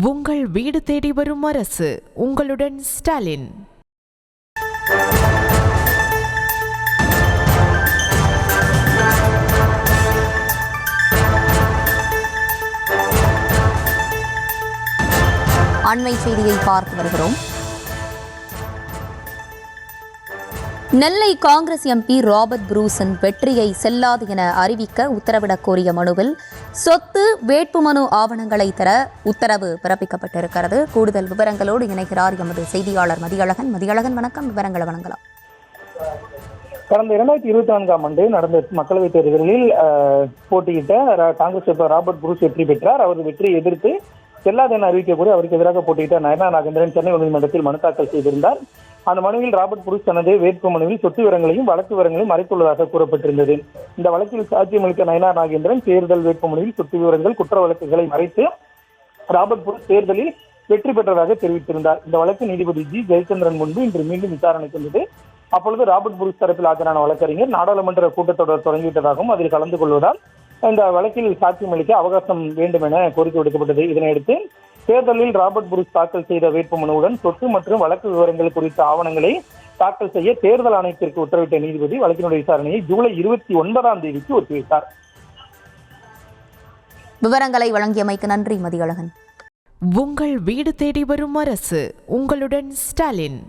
உங்கள் வீடு தேடி வரும் அரசு. உங்களுடன் ஸ்டாலின். அண்மை செய்தியை பார்த்து வருகிறோம். நெல்லை காங்கிரஸ் எம்பி ராபர்ட் புரூசன் வெற்றியை செல்லாது என அறிவிக்க உத்தரவிடக் கோரிய மனுவில் சொத்து வேட்புமனு ஆவணங்களை தர உத்தரவு பிறப்பிக்கப்பட்டிருக்கிறது. கூடுதல் விவரங்களோடு இணைகிறார் எமது செய்தியாளர் மதியழகன். மதியழகன், வணக்கம். விவரங்களை வழங்கலாம். கடந்த 2024ஆம் ஆண்டு நடந்த மக்களவைத் தேர்தலில் போட்டியிட்ட காங்கிரஸ் வேட்பாளர் ராபர்ட் புரூஸ் வெற்றி பெற்றார். அவரது வெற்றியை எதிர்த்து செல்லாது என அறிவிக்கக்கூடிய அவருக்கு எதிராக போட்டியிட்ட நயனா நாகேந்திரன் சென்னை உயர்நீதிமன்றத்தில் மனு தாக்கல் செய்திருந்தார். அந்த மனுவில் ராபர்ட் புரூஸ் தனது வேட்பு மனுவில் சொத்து விவரங்களையும் வழக்கு விவரங்களையும் மறைத்துள்ளதாக கூறப்பட்டிருந்தது. இந்த வழக்கில் சாட்சியமளித்த நயனா நாகேந்திரன் தேர்தல் வேட்பு மனுவில் சொத்து விவரங்கள், குற்ற வழக்குகளை மறைத்து ராபர்ட் புரூஸ் தேர்தலில் வெற்றி பெற்றதாக தெரிவித்திருந்தார். இந்த வழக்கு நீதிபதி ஜி ஜெயச்சந்திரன் முன்பு இன்று மீண்டும் விசாரணைக்கு வந்தது. அப்பொழுது ராபர்ட் புரூஸ் தரப்பில் ஆஜரான வழக்கறிஞர் நாடாளுமன்ற கூட்டத்தொடர் தொடங்கிவிட்டதாகவும் அதில் கலந்து கொள்வதால் இந்த வழக்கில் சாட்சியமளிக்க அவகாசம் வேண்டும் என கோரிக்கை விடுக்கப்பட்டது. இதனையடுத்து தேர்தலில் ராபர்ட் புரூஸ் தாக்கல் செய்த வேட்புமனுவுடன் சொத்து மற்றும் வழக்கு விவரங்கள் குறித்த ஆவணங்களை தாக்கல் செய்ய தேர்தல் ஆணையத்திற்கு உத்தரவிட்ட நீதிபதி வழக்கினுடைய விசாரணையை ஜூலை 29ஆம் தேதிக்கு ஒத்திவைத்தார். விவரங்களை வழங்கியமைக்கு நன்றி மதியழகன். உங்கள் வீடு தேடி வரும் அரசு. உங்களுடன் ஸ்டாலின்.